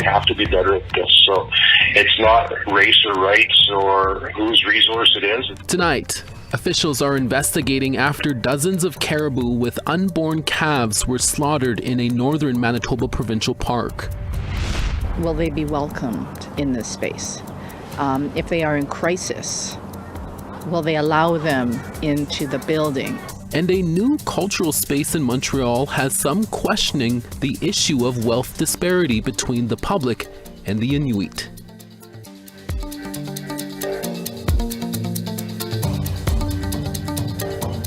We have to be better at this. So it's not race or rights or whose resource it is. Tonight, officials are investigating after dozens of caribou with unborn calves were slaughtered in a northern Manitoba provincial park. Will they be welcomed in this space? If they are in crisis, will they allow them into the building? And a new cultural space in Montreal has some questioning the issue of wealth disparity between the public and the Inuit.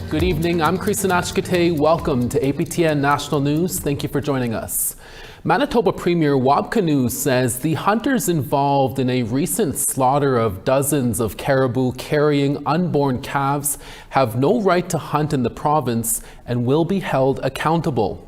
Good evening, I'm Chris Nachkate. Welcome to APTN National News. Thank you for joining us. Manitoba Premier Wabkanu says the hunters involved in a recent slaughter of dozens of caribou carrying unborn calves have no right to hunt in the province and will be held accountable.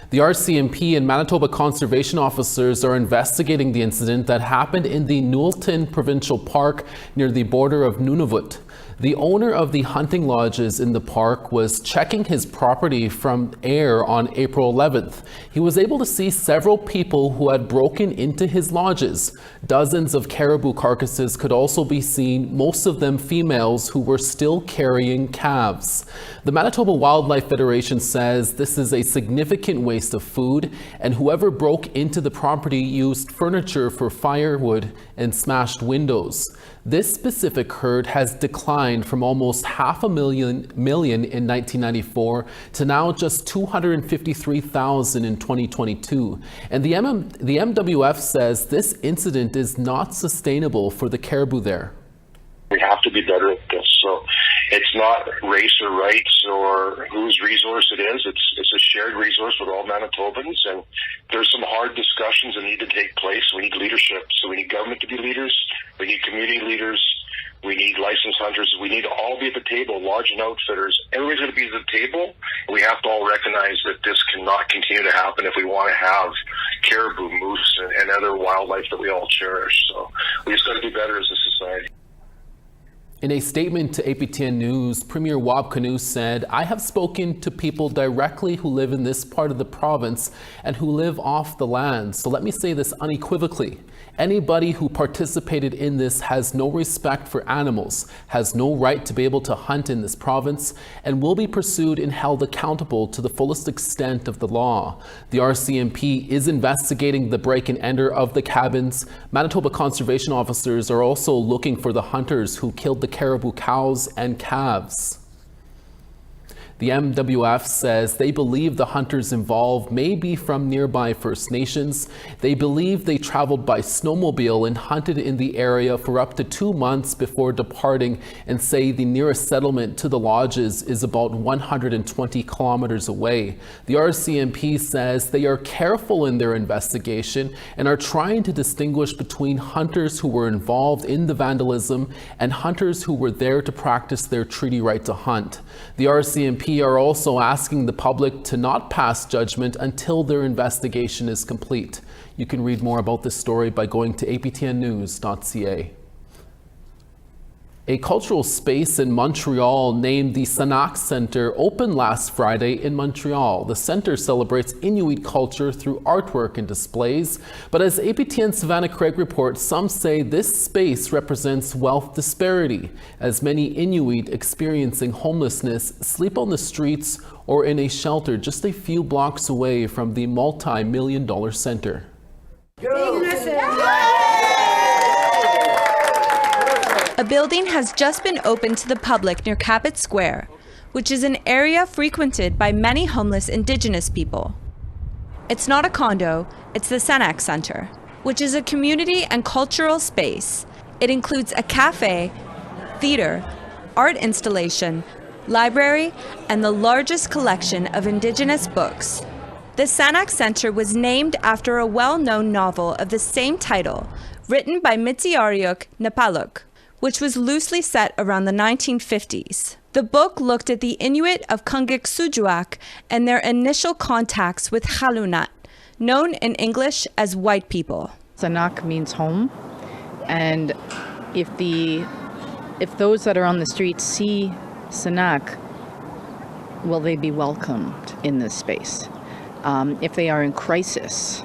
The RCMP and Manitoba conservation officers are investigating the incident that happened in the Newelton Provincial Park near the border of Nunavut. The owner of the hunting lodges in the park was checking his property from air on April 11th. He was able to see several people who had broken into his lodges. Dozens of caribou carcasses could also be seen, most of them females who were still carrying calves. The Manitoba Wildlife Federation says this is a significant waste of food, and whoever broke into the property used furniture for firewood and smashed windows. This specific herd has declined from almost 500,000 in 1994 to now just 253,000 in 2022. And the MWF says this incident is not sustainable for the caribou there. We have to be better at this. So it's not race or rights or whose resource it is. It's a shared resource with all Manitobans, and there's some hard discussions that need to take place. We need leadership. So we need government to be leaders. We need community leaders. We need licensed hunters. We need to all be at the table, lodge and outfitters. Everybody's going to be at the table. We have to all recognize that this cannot continue to happen if we want to have caribou, moose, and other wildlife that we all cherish. So we just got to do better as a society. In a statement to APTN News, Premier Wabkanu said, "I have spoken to people directly who live in this part of the province and who live off the land. So let me say this unequivocally. Anybody who participated in this has no respect for animals, has no right to be able to hunt in this province, and will be pursued and held accountable to the fullest extent of the law." The RCMP is investigating the break and enter of the cabins. Manitoba conservation officers are also looking for the hunters who killed the caribou cows and calves. The MWF says they believe the hunters involved may be from nearby First Nations. They believe they traveled by snowmobile and hunted in the area for up to 2 months before departing, and say the nearest settlement to the lodges is about 120 kilometers away. The RCMP says they are careful in their investigation and are trying to distinguish between hunters who were involved in the vandalism and hunters who were there to practice their treaty right to hunt. The RCMP are also asking the public to not pass judgment until their investigation is complete. You can read more about this story by going to aptnnews.ca. A cultural space in Montreal named the Sanak Centre opened last Friday in Montreal. The centre celebrates Inuit culture through artwork and displays, but as APTN Savannah Craig reports, some say this space represents wealth disparity, as many Inuit experiencing homelessness sleep on the streets or in a shelter just a few blocks away from the multi-million-dollar centre. A building has just been opened to the public near Cabot Square, which is an area frequented by many homeless Indigenous people. It's not a condo, it's the Sanak Centre, which is a community and cultural space. It includes a cafe, theater, art installation, library, and the largest collection of Indigenous books. The Sanak Centre was named after a well-known novel of the same title, written by Mitsiariuk Napaluk, which was loosely set around the 1950s. The book looked at the Inuit of Kungik-Sujuak and their initial contacts with Halunat, known in English as white people. Sanak means home, and if those that are on the street see Sanak, will they be welcomed in this space? If they are in crisis,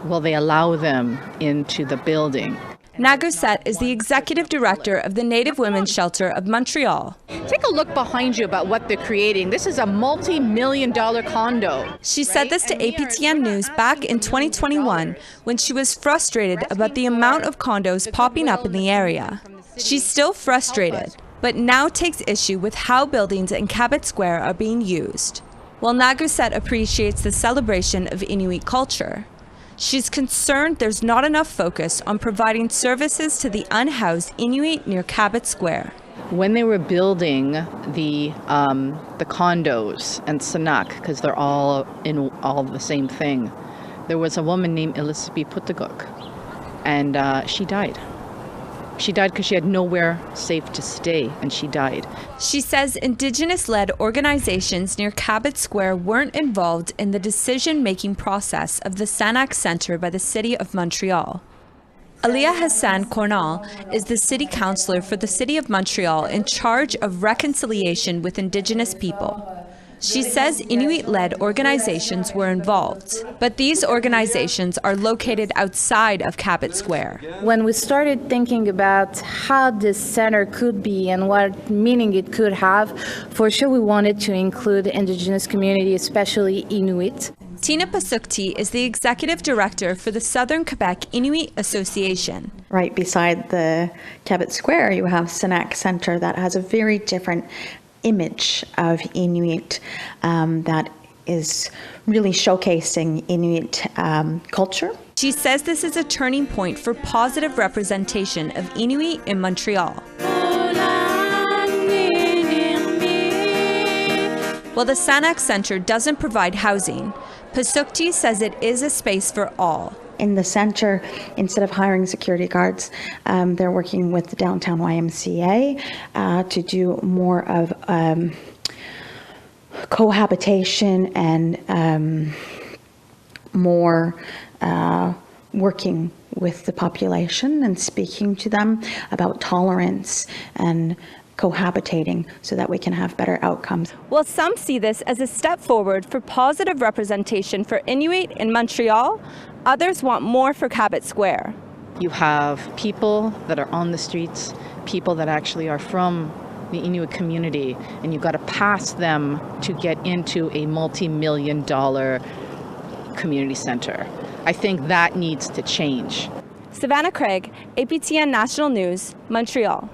will they allow them into the building? Naguset is the executive director of the Native Women's Shelter of Montreal. Take a look behind you about what they're creating. This is a multi-million-dollar condo. She said this to APTN News back in 2021 when she was frustrated about the amount of condos popping up in the area. She's still frustrated, but now takes issue with how buildings in Cabot Square are being used. While Naguset appreciates the celebration of Inuit culture, she's concerned there's not enough focus on providing services to the unhoused Inuit near Cabot Square. When they were building the condos and Sanak, because they're all in all the same thing, there was a woman named Elizabeth Putaguk, and she died. She died because she had nowhere safe to stay, and she died. She says Indigenous-led organizations near Cabot Square weren't involved in the decision-making process of the Sanak Centre by the City of Montreal. Alia Hassan Cornal is the city councillor for the City of Montreal in charge of reconciliation with Indigenous people. She says Inuit-led organizations were involved, but these organizations are located outside of Cabot Square. When we started thinking about how this center could be and what meaning it could have, for sure we wanted to include Indigenous community, especially Inuit. Tina Pasukti is the executive director for the Southern Quebec Inuit Association. Right beside the Cabot Square, you have Sanak Centre that has a very different image of Inuit that is really showcasing Inuit culture. She says this is a turning point for positive representation of Inuit in Montreal. While the Sanak Centre doesn't provide housing, Pasukti says it is a space for all. In the centre, instead of hiring security guards, they're working with the downtown YMCA to do more of cohabitation and more working with the population and speaking to them about tolerance and cohabitating so that we can have better outcomes. While some see this as a step forward for positive representation for Inuit in Montreal, others want more for Cabot Square. You have people that are on the streets, people that actually are from the Inuit community, and you've got to pass them to get into a multi-million-dollar community center. I think that needs to change. Savannah Craig, APTN National News, Montreal.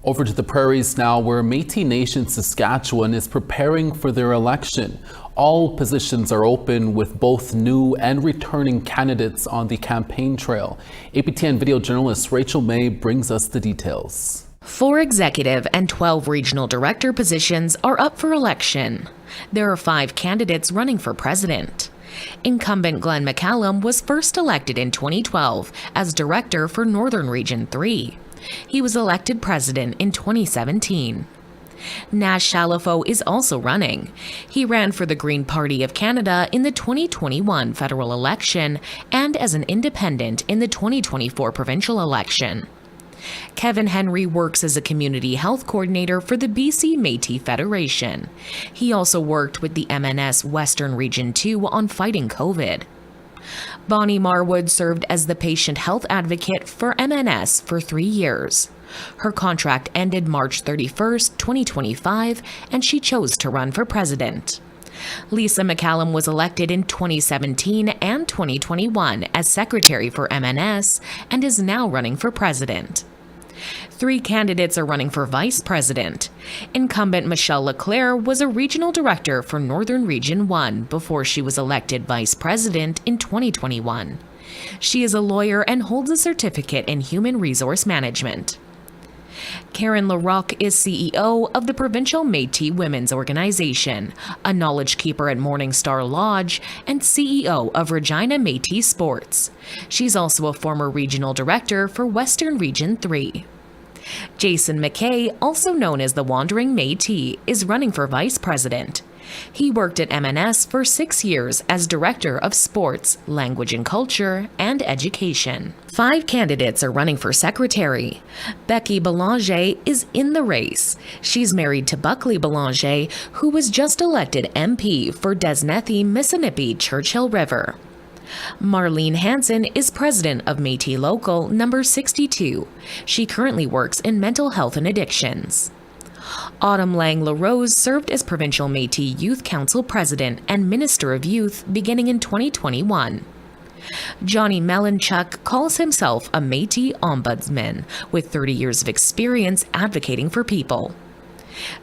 Over to the prairies now, where Métis Nation Saskatchewan is preparing for their election. All positions are open with both new and returning candidates on the campaign trail. APTN video journalist Rachel May brings us the details. 4 executive and 12 regional director positions are up for election. There are 5 candidates running for president. Incumbent Glenn McCallum was first elected in 2012 as director for Northern Region 3. He was elected president in 2017. Nash Chalifo is also running. He ran for the Green Party of Canada in the 2021 federal election and as an independent in the 2024 provincial election. Kevin Henry works as a community health coordinator for the BC Métis Federation. He also worked with the MNS Western Region 2 on fighting COVID. Bonnie Marwood served as the patient health advocate for MNS for 3 years. Her contract ended March 31st, 2025, and she chose to run for president. Lisa McCallum was elected in 2017 and 2021 as secretary for MNS and is now running for president. 3 candidates are running for vice president. Incumbent Michelle Leclerc was a regional director for Northern Region 1 before she was elected vice president in 2021. She is a lawyer and holds a certificate in human resource management. Karen Larocque is CEO of the Provincial Métis Women's Organization, a knowledge keeper at Morningstar Lodge, and CEO of Regina Métis Sports. She's also a former regional director for Western Region 3. Jason McKay, also known as the Wandering Métis, is running for vice president. He worked at MNS for 6 years as Director of Sports, Language and Culture, and Education. 5 candidates are running for secretary. Becky Belanger is in the race. She's married to Buckley Belanger, who was just elected MP for Desnethi, Mississippi, Churchill River. Marlene Hansen is president of Métis Local number 62. She currently works in mental health and addictions. Autumn Lang LaRose served as provincial Métis Youth Council president and minister of youth beginning in 2021. Johnny Melanchuk calls himself a Métis ombudsman with 30 years of experience advocating for people.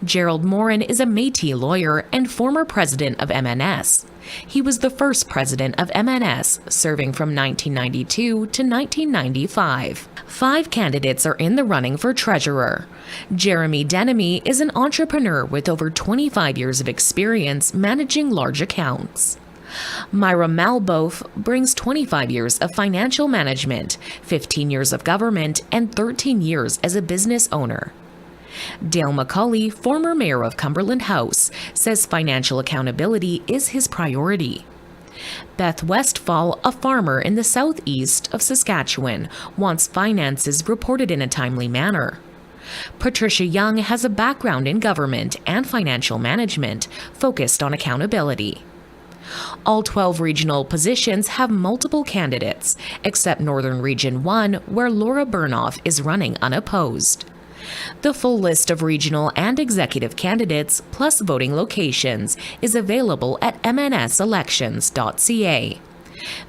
Gerald Morin is a Métis lawyer and former president of MNS. He was the first president of MNS, serving from 1992 to 1995. 5 candidates are in the running for treasurer. Jeremy Denemy is an entrepreneur with over 25 years of experience managing large accounts. Myra Malbof brings 25 years of financial management, 15 years of government, and 13 years as a business owner. Dale McCauley, former mayor of Cumberland House, says financial accountability is his priority. Beth Westfall, a farmer in the southeast of Saskatchewan, wants finances reported in a timely manner. Patricia Young has a background in government and financial management, focused on accountability. All 12 regional positions have multiple candidates, except Northern Region 1, where Laura Burnoff is running unopposed. The full list of regional and executive candidates, plus voting locations, is available at mnselections.ca.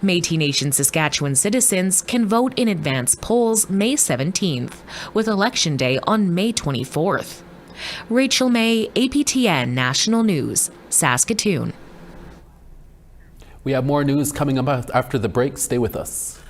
Métis Nation Saskatchewan citizens can vote in advance polls May 17th, with Election Day on May 24th. Rachel May, APTN National News, Saskatoon. We have more news coming up after the break. Stay with us.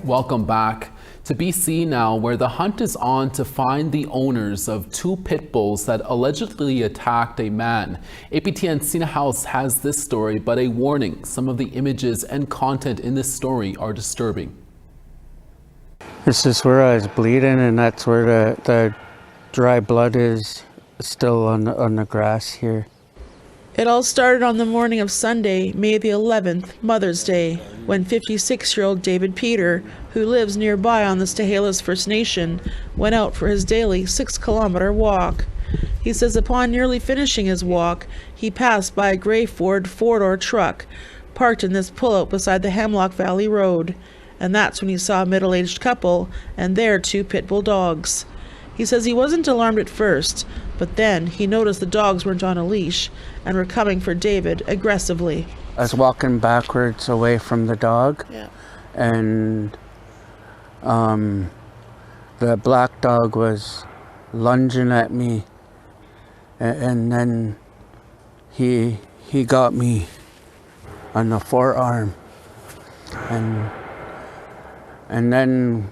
Welcome back. To BC now, where the hunt is on to find the owners of 2 pit bulls that allegedly attacked a man. APTN Sina House has this story, but a warning: some of the images and content in this story are disturbing. This is where I was bleeding, and that's where the dry blood is still on the grass here. It all started on the morning of Sunday, May the 11th, Mother's Day, when 56-year-old David Peter, who lives nearby on the Stahelis First Nation, went out for his daily 6-kilometer walk. He says upon nearly finishing his walk, he passed by a gray Ford 4-door truck parked in this pullout beside the Hemlock Valley Road, and that's when he saw a middle-aged couple and their 2 pit bull dogs. He says he wasn't alarmed at first, but then he noticed the dogs weren't on a leash and were coming for David aggressively. I was walking backwards away from the dog, and the black dog was lunging at me, and then he got me on the forearm, and then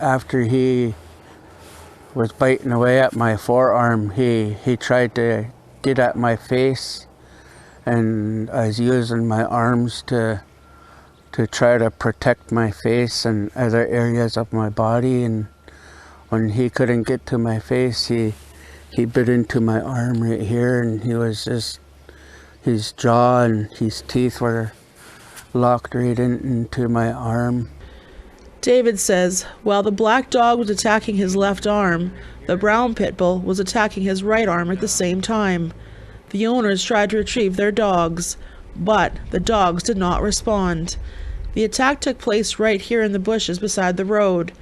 after he was biting away at my forearm, he tried to get at my face, and I was using my arms to try to protect my face and other areas of my body, and when he couldn't get to my face, he bit into my arm right here, and he was just, his jaw and his teeth were locked right into my arm. David says while the black dog was attacking his left arm, the brown pit bull was attacking his right arm at the same time. The owners tried to retrieve their dogs, but the dogs did not respond. The attack took place right here in the bushes beside the road.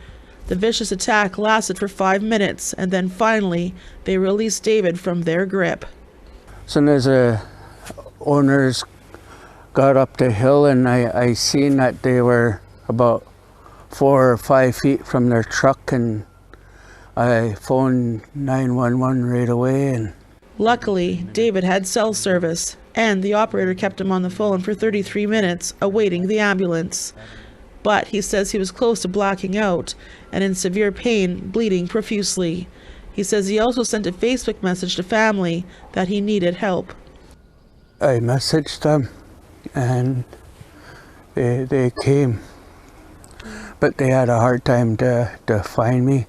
The vicious attack lasted for 5 minutes, and then finally they released David from their grip. So as the owners got up the hill, and I seen that they were about 4 or 5 feet from their truck, and I phoned 911 right away. And luckily, David had cell service, and the operator kept him on the phone for 33 minutes, awaiting the ambulance. But he says he was close to blacking out and in severe pain, bleeding profusely. He says he also sent a Facebook message to family that he needed help. I messaged them, and they came, but they had a hard time to find me.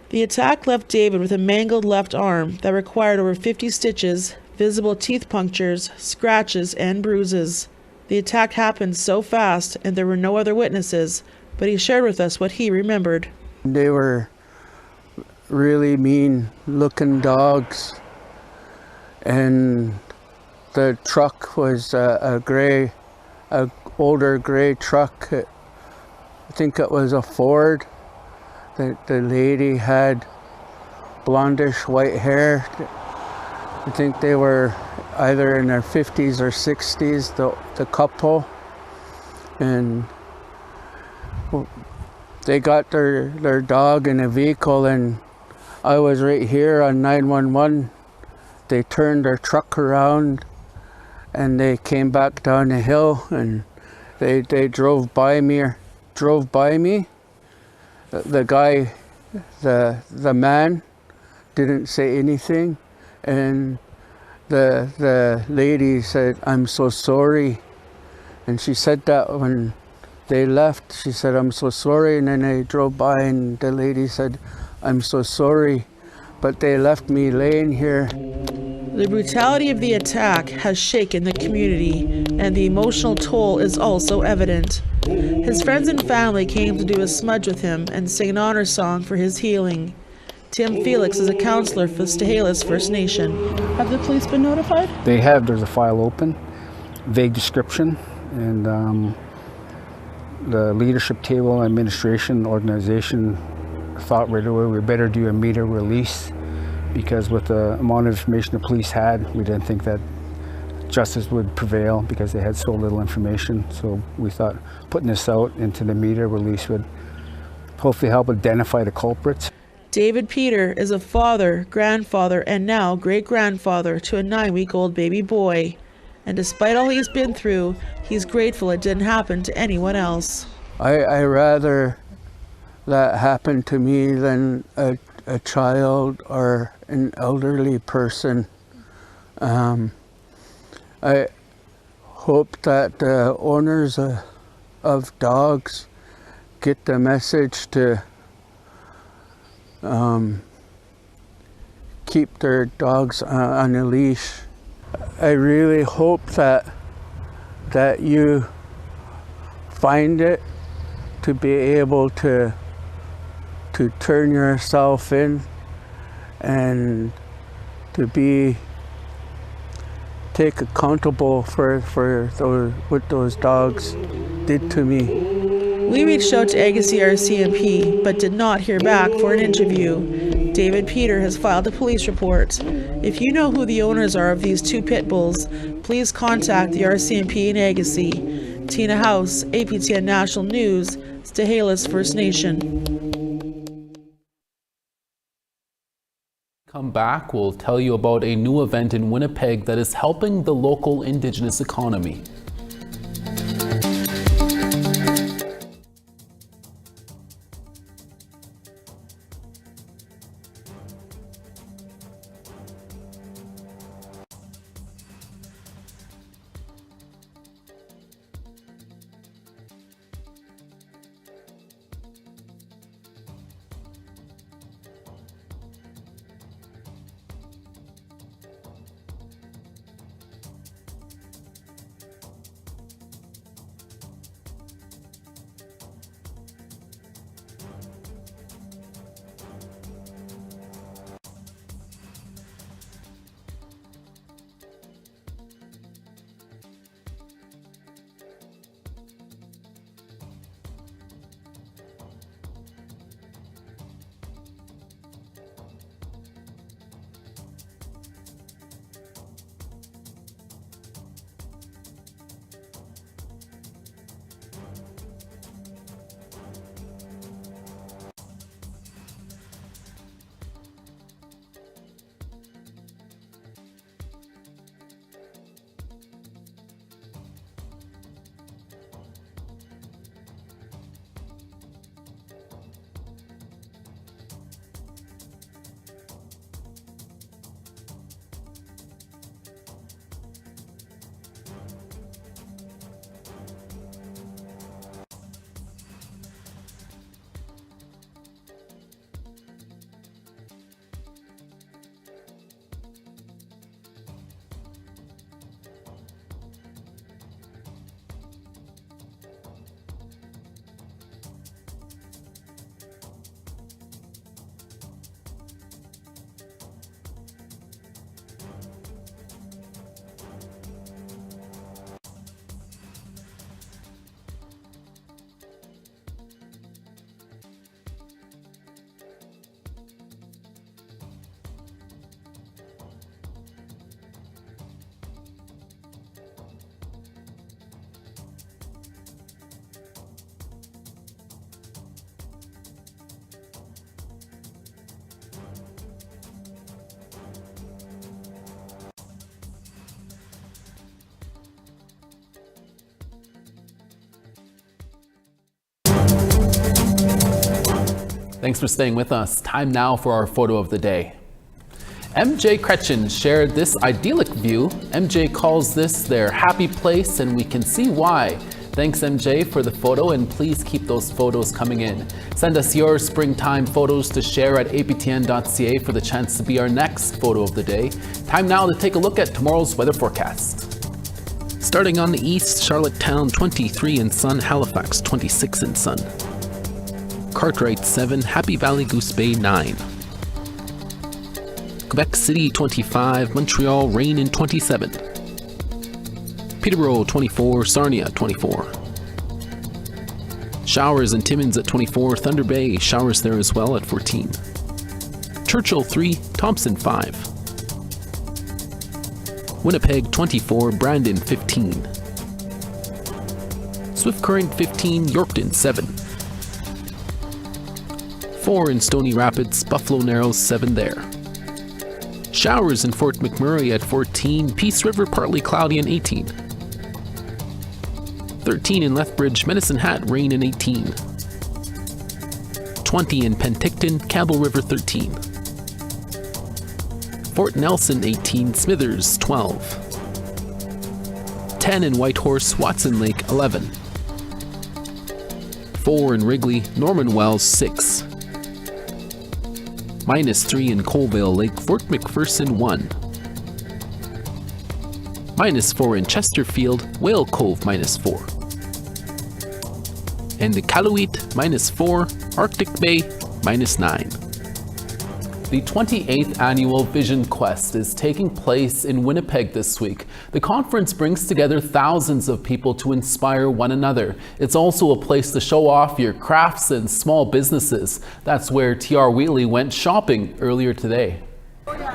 The attack left David with a mangled left arm that required over 50 stitches, visible teeth punctures, scratches, and bruises. The attack happened so fast, and there were no other witnesses, but he shared with us what he remembered. They were really mean-looking dogs, and the truck was a older gray truck. I think it was a Ford. The lady had blondish white hair. I think they were either in their 50s or 60s, the couple. And they got their dog in a vehicle, and I was right here on 911. They turned their truck around, and they came back down the hill, and they drove by me. The guy, the man, didn't say anything, and the lady said, "I'm so sorry," and she said that when they left. She said, "I'm so sorry," and then they drove by, and the lady said, "I'm so sorry," but they left me laying here. The brutality of the attack has shaken the community, and the emotional toll is also evident. His friends and family came to do a smudge with him and sing an honor song for his healing. Tim Felix is a counselor for the Stahelis First Nation. Have the police been notified? They have. There's a file open, vague description, and the leadership table, administration, organization thought right away we better do a media release, because with the amount of information the police had, we didn't think that justice would prevail because they had so little information. So we thought putting this out into the media release would hopefully help identify the culprits. David Peter is a father, grandfather, and now great-grandfather to a 9-week-old baby boy. And despite all he's been through, he's grateful it didn't happen to anyone else. I rather that happen to me than a child or an elderly person. I hope that the owners of dogs get the message to keep their dogs on a leash. I really hope that you find it to be able to turn yourself in and to take accountable for what those dogs did to me. We reached out to Agassiz RCMP but did not hear back for an interview. David Peter has filed a police report. If you know who the owners are of these 2 pit bulls, please contact the RCMP in Agassiz. Tina House, APTN National News, Stahelis First Nation. Come back, we'll tell you about a new event in Winnipeg that is helping the local Indigenous economy. Thanks for staying with us. Time now for our photo of the day. MJ Kretchen shared this idyllic view. MJ calls this their happy place, and we can see why. Thanks, MJ, for the photo, and please keep those photos coming in. Send us your springtime photos to share at aptn.ca for the chance to be our next photo of the day. Time now to take a look at tomorrow's weather forecast. Starting on the east, Charlottetown 23 in sun, Halifax 26 in sun. Cartwright 7, Happy Valley Goose Bay 9. Quebec City 25, Montreal rain in 27. Peterborough 24, Sarnia 24. Showers in Timmins at 24, Thunder Bay showers there as well at 14. Churchill 3, Thompson 5. Winnipeg 24, Brandon 15. Swift Current 15, Yorkton 7. 4 in Stony Rapids, Buffalo Narrows 7 there. Showers in Fort McMurray at 14, Peace River partly cloudy and 18. 13 in Lethbridge, Medicine Hat rain and 18. 20 in Penticton, Campbell River 13. Fort Nelson 18, Smithers 12. 10 in Whitehorse, Watson Lake 11. 4 in Wrigley, Norman Wells 6. -3 in Colville Lake, Fort McPherson 1. -4 in Chesterfield, Whale Cove -4. And the Iqaluit -4, Arctic Bay -9. The 28th annual Vision Quest is taking place in Winnipeg this week. The conference brings together thousands of people to inspire one another. It's also a place to show off your crafts and small businesses. That's where TR Wheatley went shopping earlier today.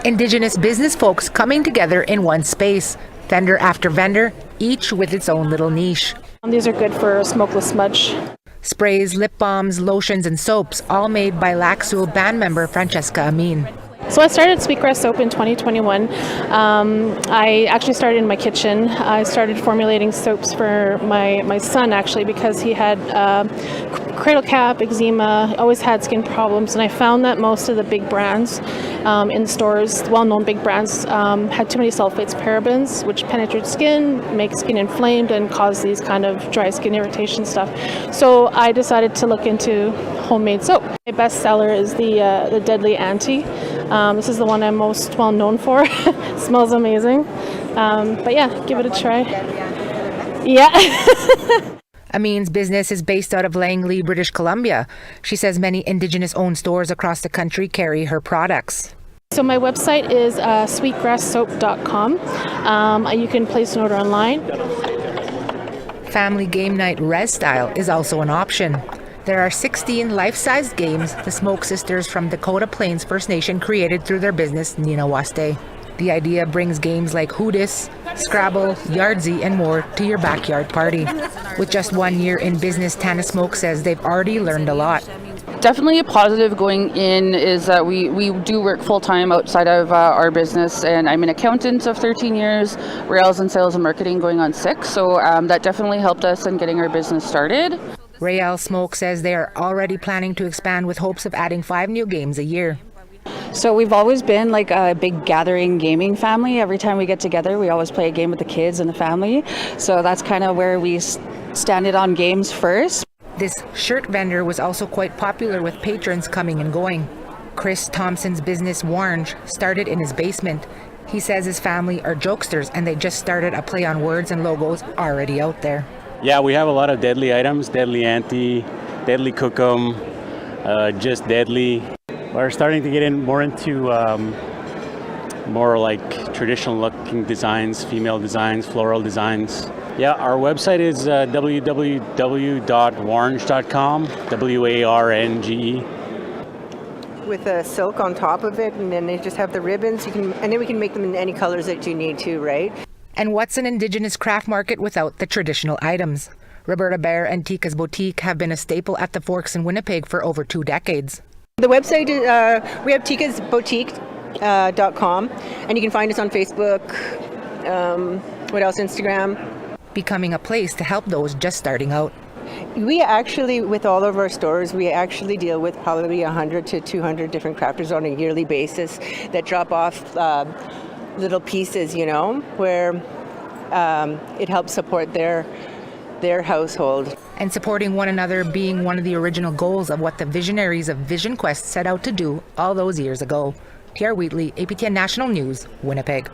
Indigenous business folks coming together in one space, vendor after vendor, each with its own little niche. These are good for smokeless smudge. Sprays, lip balms, lotions, and soaps, all made by Lac-Seul band member Francesca Amin. So I started Sweetgrass Soap in 2021. I actually started in my kitchen. I started formulating soaps for my son, actually, because he had cradle cap, eczema, always had skin problems, and I found that most of the big brands in the stores, well-known big brands, had too many sulfates, parabens, which penetrate skin, make skin inflamed, and cause these kind of dry skin irritation stuff. So I decided to look into homemade soap. My best seller is the Deadly Auntie. This is the one I'm most well known for. Smells amazing. But yeah, give it a try. Yeah. Amin's business is based out of Langley, British Columbia. She says many Indigenous-owned stores across the country carry her products. So my website is sweetgrasssoap.com. You can place an order online. Family game night res style is also an option. There are 16 life-sized games the Smoke Sisters from Dakota Plains First Nation created through their business, Ninawaste. The idea brings games like Hoodis, Scrabble, Yardsie, and more to your backyard party. With just 1 year in business, Tana Smoke says they've already learned a lot. Definitely a positive going in is that we do work full-time outside of our business, and I'm an accountant of 13 years, rails and sales and marketing going on 6, so that definitely helped us in getting our business started. Rael Smoke says they are already planning to expand with hopes of adding 5 new games a year. So we've always been like a big gathering gaming family. Every time we get together, we always play a game with the kids and the family. So that's kind of where we stand it on games first. This shirt vendor was also quite popular with patrons coming and going. Chris Thompson's business, Warnge, started in his basement. He says his family are jokesters and they just started a play on words and logos already out there. Yeah, we have a lot of deadly items, Deadly Auntie, Deadly Cookum, just Deadly. We're starting to get more into more like traditional looking designs, female designs, floral designs. Yeah, our website is www.warnge.com, WARNGE. With a silk on top of it, and then they just have the ribbons. And then we can make them in any colors that you need to, right? And what's an Indigenous craft market without the traditional items? Roberta Bear and Tika's Boutique have been a staple at the Forks in Winnipeg for over 2 decades. The website is, we have tikasboutique.com, and you can find us on Facebook, what else, Instagram. Becoming a place to help those just starting out. We actually, with all of our stores, we actually deal with probably 100 to 200 different crafters on a yearly basis that drop off little pieces, where it helps support their household. And supporting one another being one of the original goals of what the visionaries of Vision Quest set out to do all those years ago. TR Wheatley, APTN National News, Winnipeg.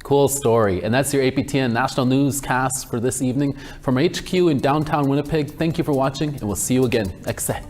Cool story. And that's your APTN National Newscast for this evening. From HQ in downtown Winnipeg, thank you for watching, and we'll see you again next day.